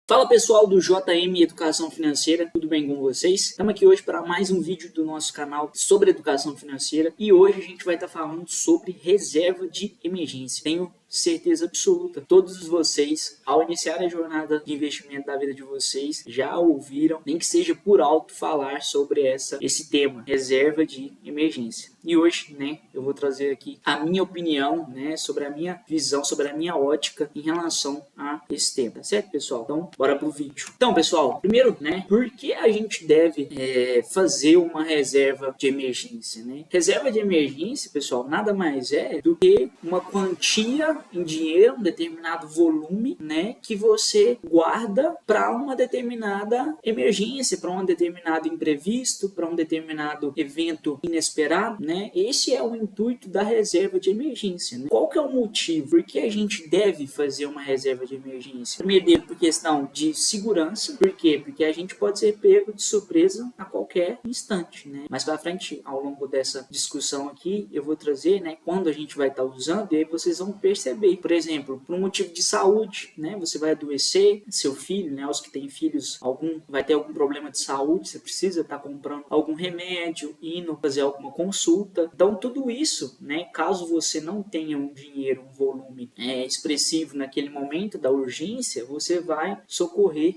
Fala pessoal do JM Educação Financeira, tudo bem com vocês? Estamos aqui hoje para mais um vídeo do nosso canal sobre educação financeira e hoje a gente vai estar falando sobre reserva de emergência. Tenho certeza absoluta, todos vocês, ao iniciar a jornada de investimento da vida de vocês, já ouviram, nem que seja por alto, falar sobre esse tema, reserva de emergência. E hoje, eu vou trazer aqui a minha opinião, sobre a minha visão, sobre a minha ótica em relação a esse tema, tá certo, pessoal? Então, bora pro vídeo. Então, pessoal, primeiro, por que a gente deve fazer uma reserva de emergência, Reserva de emergência, pessoal, nada mais é do que uma quantia em dinheiro, um determinado volume, que você guarda para uma determinada emergência, para um determinado imprevisto, para um determinado evento inesperado, Esse é o intuito da reserva de emergência, Qual que é o motivo? Por que a gente deve fazer uma reserva de emergência? Primeiro, por questão de segurança. Por quê? Porque a gente pode ser pego de surpresa a qualquer instante, Mais para frente, ao longo dessa discussão aqui, eu vou trazer, quando a gente vai estar usando, e aí vocês vão perceber. Por exemplo, por um motivo de saúde, você vai adoecer, seu filho, os que têm filhos, vai ter algum problema de saúde, você precisa estar comprando algum remédio, indo fazer alguma consulta. Então, tudo isso, caso você não tenha um dinheiro, um volume expressivo naquele momento da urgência, você vai socorrer,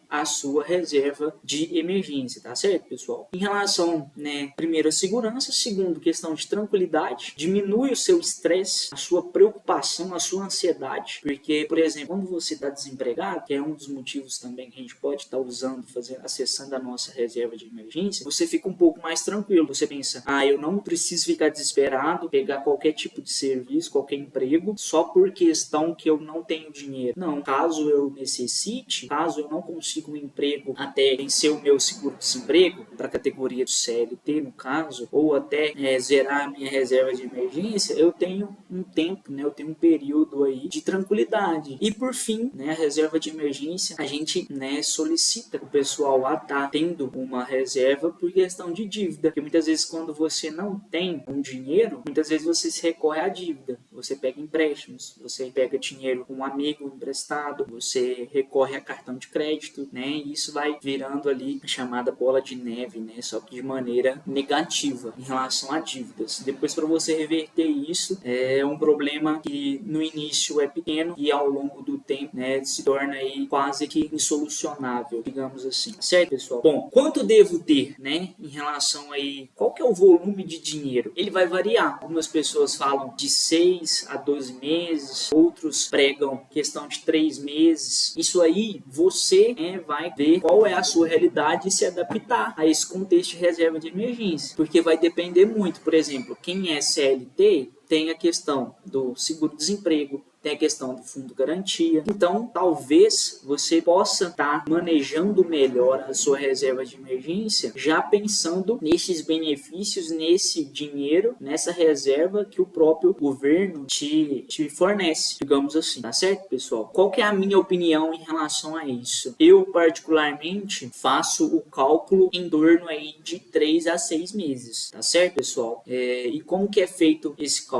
a sua reserva de emergência, tá certo, pessoal? Em relação, primeiro, a segurança, segundo, questão de tranquilidade, diminui o seu estresse, a sua preocupação, a sua ansiedade, porque, por exemplo, quando você está desempregado, que é um dos motivos também que a gente pode estar usando, acessando a nossa reserva de emergência, você fica um pouco mais tranquilo, você pensa, eu não preciso ficar desesperado, pegar qualquer tipo de serviço, qualquer emprego, só por questão que eu não tenho dinheiro. Não, caso eu necessite, caso eu não consiga um emprego até vencer o meu seguro-desemprego, para a categoria do CLT, no caso, ou até zerar a minha reserva de emergência, eu tenho um tempo, eu tenho um período aí de tranquilidade. E por fim, a reserva de emergência, a gente solicita o pessoal a estar tendo uma reserva por questão de dívida, porque muitas vezes quando você não tem um dinheiro, muitas vezes você se recorre à dívida, você pega empréstimos, você pega dinheiro com um amigo emprestado, você recorre a cartão de crédito, e isso vai virando ali a chamada bola de neve, só que de maneira negativa em relação a dívidas. Depois, para você reverter isso, é um problema que no início é pequeno e ao longo do tempo, se torna aí quase que insolucionável, digamos assim. Certo, pessoal? Bom, quanto devo ter, em relação aí, qual que é o volume de dinheiro? Ele vai variar. Algumas pessoas falam de 6 a 12 meses, outros pregam questão de 3 meses. Isso aí, você vai ver qual é a sua realidade e se adaptar a esse contexto de reserva de emergência, porque vai depender muito. Por exemplo, quem é CLT, tem a questão do seguro-desemprego, tem a questão do fundo garantia. Então, talvez você possa estar manejando melhor a sua reserva de emergência, já pensando nesses benefícios, nesse dinheiro, nessa reserva que o próprio governo te fornece, digamos assim. Tá certo, pessoal? Qual que é a minha opinião em relação a isso? Eu, particularmente, faço o cálculo em torno aí de 3 a 6 meses. Tá certo, pessoal? E como que é feito esse cálculo?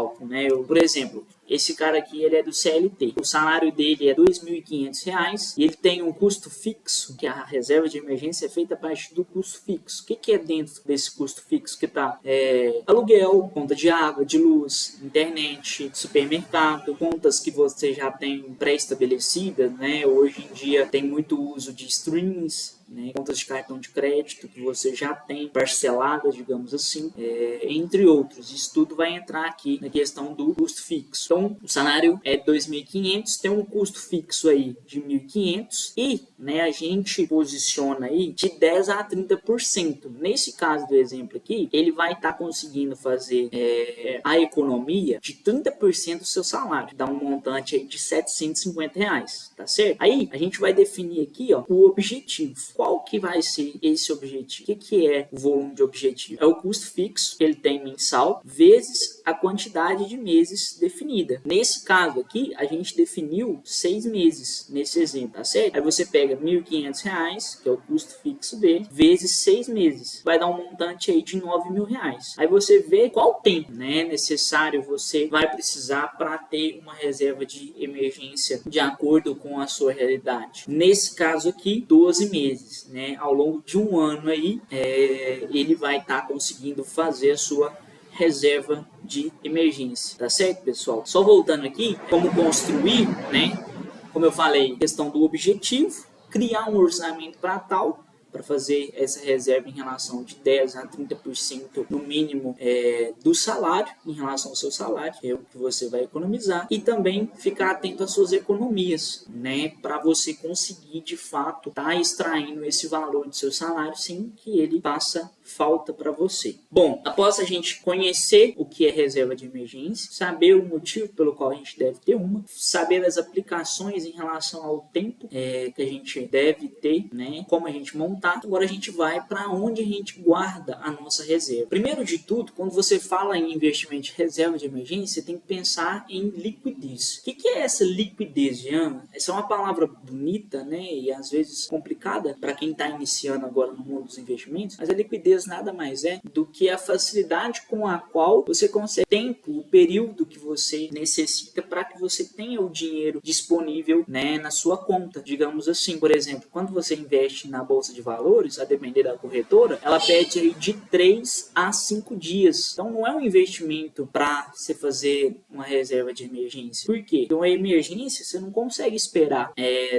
Por exemplo, esse cara aqui, ele é do CLT. O salário dele é R$ 2.500 e ele tem um custo fixo, que a reserva de emergência é feita a partir do custo fixo. O que é dentro desse custo fixo? Que tá aluguel, conta de água, de luz, internet, supermercado, contas que você já tem pré-estabelecidas, Hoje em dia tem muito uso de streams, contas de cartão de crédito que você já tem parceladas, digamos assim, entre outros. Isso tudo vai entrar aqui na questão do custo fixo. Então, o salário é 2.500, tem um custo fixo aí de 1.500 e a gente posiciona aí de 10 a 30%. Nesse caso do exemplo aqui, ele vai estar conseguindo fazer a economia de 30% do seu salário, dá um montante aí de R$ 750, tá certo? Aí, a gente vai definir aqui, o objetivo. Qual que vai ser esse objetivo? O que é o volume de objetivo? É o custo fixo que ele tem mensal, vezes a quantidade de meses definida. Nesse caso aqui, a gente definiu 6 meses nesse exemplo, tá certo? Aí você pega R$ 1.500, que é o custo fixo dele, vezes 6 meses. Vai dar um montante aí de R$ 9.000. Aí você vê qual tempo, né, necessário você vai precisar para ter uma reserva de emergência de acordo com a sua realidade. Nesse caso aqui, 12 meses, né? Ao longo de um ano aí, ele vai estar conseguindo fazer a sua reserva de emergência, tá certo, pessoal? Só voltando aqui, como construir, né? Como eu falei, questão do objetivo, criar um orçamento para tal, para fazer essa reserva em relação de 10 a 30% no mínimo do salário, em relação ao seu salário, que é o que você vai economizar, e também ficar atento às suas economias, né, para você conseguir de fato estar extraindo esse valor do seu salário sem que ele faça falta para você. Bom, após a gente conhecer o que é reserva de emergência, saber o motivo pelo qual a gente deve ter uma, saber as aplicações em relação ao tempo que a gente deve ter, né, como a gente montar, agora a gente vai para onde a gente guarda a nossa reserva. Primeiro de tudo, quando você fala em investimento de reserva de emergência, você tem que pensar em liquidez. O que é essa liquidez, Jean? Essa é uma palavra bonita, né, e às vezes complicada para quem está iniciando agora no mundo dos investimentos, mas a liquidez nada mais é do que a facilidade com a qual você consegue tempo, o período que você necessita para que você tenha o dinheiro disponível, né, na sua conta, digamos assim. Por exemplo, quando você investe na bolsa de valores, a depender da corretora, ela pede aí de 3 a 5 dias. Então não é um investimento para você fazer uma reserva de emergência. Por quê? Porque uma emergência você não consegue esperar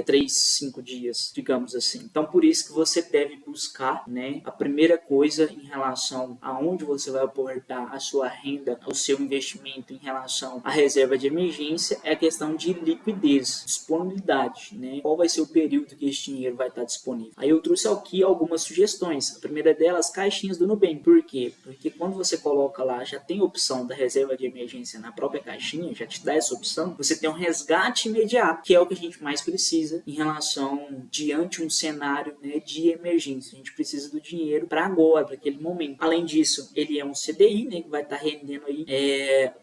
3, 5 dias, digamos assim. Então por isso que você deve buscar, né, a primeira coisa em relação a onde você vai aportar a sua renda, o seu investimento em relação à reserva de emergência é a questão de liquidez, disponibilidade, né? Qual vai ser o período que esse dinheiro vai estar disponível? Aí eu trouxe aqui algumas sugestões. A primeira delas, caixinhas do Nubank. Por quê? Porque quando você coloca lá, já tem a opção da reserva de emergência na própria caixinha, já te dá essa opção, você tem um resgate imediato, que é o que a gente mais precisa em relação diante um cenário, né, de emergência. A gente precisa do dinheiro para agora, para aquele momento. Além disso, ele é um CDI, né, que vai estar rendendo aí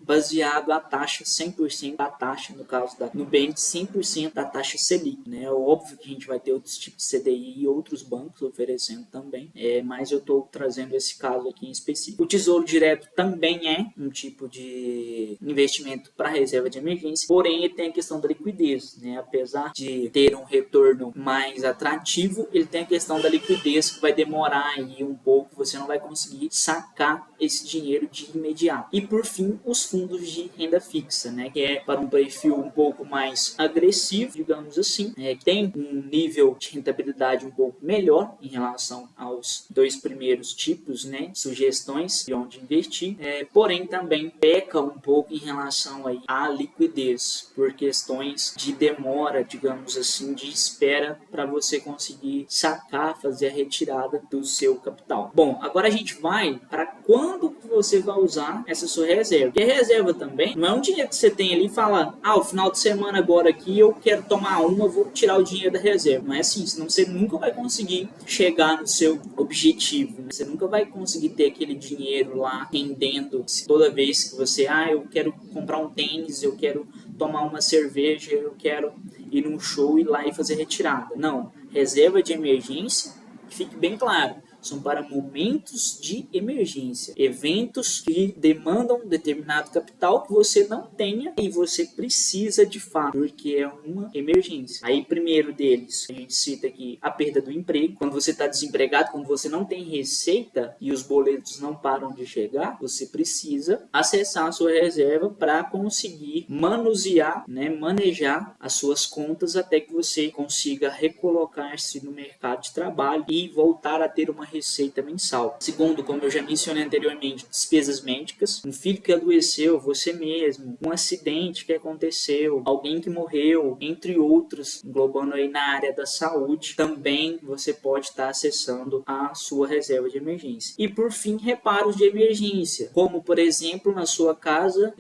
baseado a taxa 100% da taxa, no caso da Nubank, 100% da taxa Selic, né? É óbvio que a gente vai ter outros tipos de CDI e outros bancos oferecendo também, mas eu estou trazendo esse caso aqui em específico. O Tesouro Direto também é um tipo de investimento para reserva de emergência, porém ele tem a questão da liquidez, né? Apesar de ter um retorno mais atrativo, ele tem a questão da liquidez que vai demorar aí um pouco, você não vai conseguir sacar esse dinheiro de imediato. E por fim, os fundos de renda fixa, né, que é para um perfil um pouco mais agressivo, digamos assim, tem um nível de rentabilidade um pouco melhor em relação aos dois primeiros tipos, né, sugestões de onde investir, porém também peca um pouco em relação aí à liquidez, por questões de demora, digamos assim, de espera para você conseguir sacar, fazer a retirada do seu capital. Bom, agora a gente vai para quando que você vai usar essa sua reserva. Porque a reserva também não é um dinheiro que você tem ali e fala, o final de semana agora aqui eu quero tomar uma, vou tirar o dinheiro da reserva. Não é assim, senão você nunca vai conseguir chegar no seu objetivo, né? Você nunca vai conseguir ter aquele dinheiro lá rendendo toda vez que você, eu quero comprar um tênis, eu quero tomar uma cerveja, eu quero ir num show e ir lá e fazer retirada. Não, reserva de emergência, fique bem claro, são para momentos de emergência, eventos que demandam determinado capital que você não tenha e você precisa de fato, porque é uma emergência. Aí, primeiro deles, a gente cita aqui a perda do emprego. Quando você está desempregado, quando você não tem receita e os boletos não param de chegar, você precisa acessar a sua reserva para conseguir manusear, né, manejar as suas contas até que você consiga recolocar-se no mercado de trabalho e voltar a ter uma receita mensal. Segundo, como eu já mencionei anteriormente, despesas médicas, um filho que adoeceu, você mesmo, um acidente que aconteceu, alguém que morreu, entre outros, englobando aí na área da saúde, também você pode estar acessando a sua reserva de emergência. E por fim, reparos de emergência, como por exemplo, na sua casa,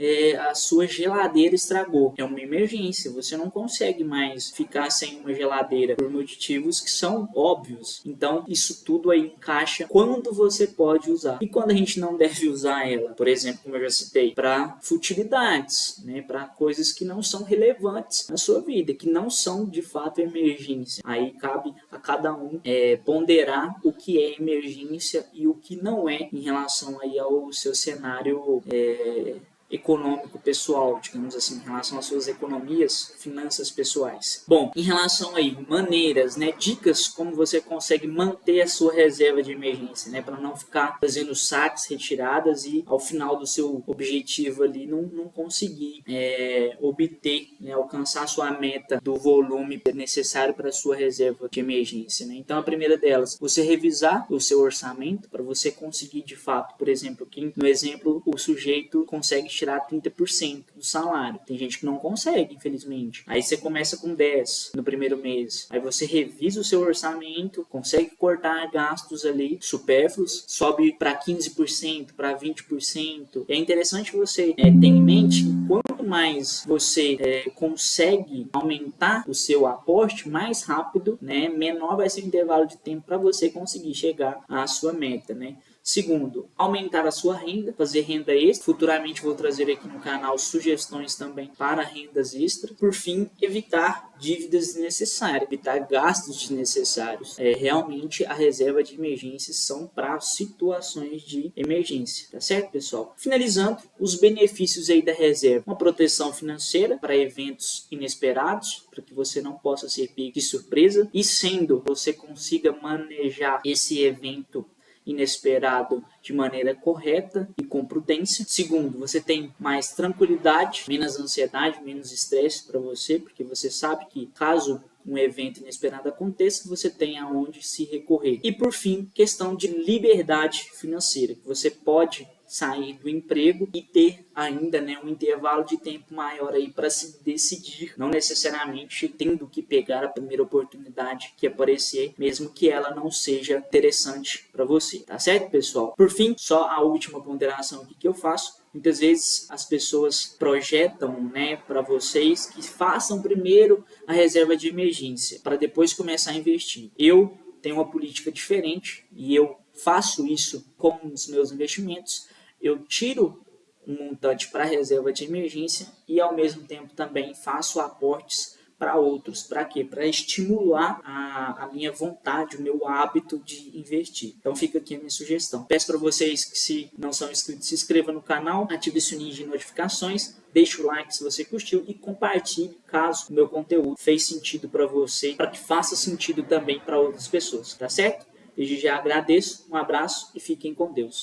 a sua geladeira estragou. É uma emergência, você não consegue mais ficar sem uma geladeira por motivos que são óbvios. Então, isso tudo aí encaixa, quando você pode usar e quando a gente não deve usar ela. Por exemplo, como eu já citei, para futilidades, né, para coisas que não são relevantes na sua vida, que não são de fato emergência. Aí cabe a cada um ponderar o que é emergência e o que não é em relação aí ao seu cenário econômico pessoal, digamos assim, em relação às suas economias, finanças pessoais. Bom, em relação aí maneiras, né, dicas como você consegue manter a sua reserva de emergência, né, para não ficar fazendo saques, retiradas e ao final do seu objetivo ali não conseguir obter, né, alcançar a sua meta do volume necessário para a sua reserva de emergência, né? Então a primeira delas, você revisar o seu orçamento para você conseguir de fato, por exemplo, aqui no exemplo o sujeito consegue tirar 30% do salário. Tem gente que não consegue, infelizmente. Aí você começa com 10 no primeiro mês. Aí você revisa o seu orçamento, consegue cortar gastos ali supérfluos, sobe para 15%, para 20%. É interessante que você tenha em mente que quanto mais você consegue aumentar o seu aporte, mais rápido, né, menor vai ser o intervalo de tempo para você conseguir chegar à sua meta, né? Segundo, aumentar a sua renda, fazer renda extra. Futuramente vou trazer aqui no canal sugestões também para rendas extras. Por fim, evitar dívidas desnecessárias, evitar gastos desnecessários. Realmente a reserva de emergência são para situações de emergência, tá certo, pessoal? Finalizando, os benefícios aí da reserva: uma proteção financeira para eventos inesperados, para que você não possa ser pego de surpresa, e sendo você consiga manejar esse evento inesperado de maneira correta e com prudência. Segundo, você tem mais tranquilidade, menos ansiedade, menos estresse para você, porque você sabe que caso um evento inesperado aconteça, você tem aonde se recorrer. E por fim, questão de liberdade financeira, que você pode sair do emprego e ter ainda, né, um intervalo de tempo maior aí para se decidir, não necessariamente tendo que pegar a primeira oportunidade que aparecer, mesmo que ela não seja interessante para você, tá certo, pessoal? Por fim, só a última ponderação aqui que eu faço: muitas vezes as pessoas projetam, né, para vocês que façam primeiro a reserva de emergência para depois começar a investir. Eu tenho uma política diferente e eu faço isso com os meus investimentos. Eu tiro um montante para a reserva de emergência e ao mesmo tempo também faço aportes para outros. Para quê? Para estimular a minha vontade, o meu hábito de investir. Então fica aqui a minha sugestão. Peço para vocês que, se não são inscritos, se inscrevam no canal, ative o sininho de notificações, deixe o like se você curtiu e compartilhe caso o meu conteúdo fez sentido para você, para que faça sentido também para outras pessoas, tá certo? Desde já agradeço, um abraço e fiquem com Deus.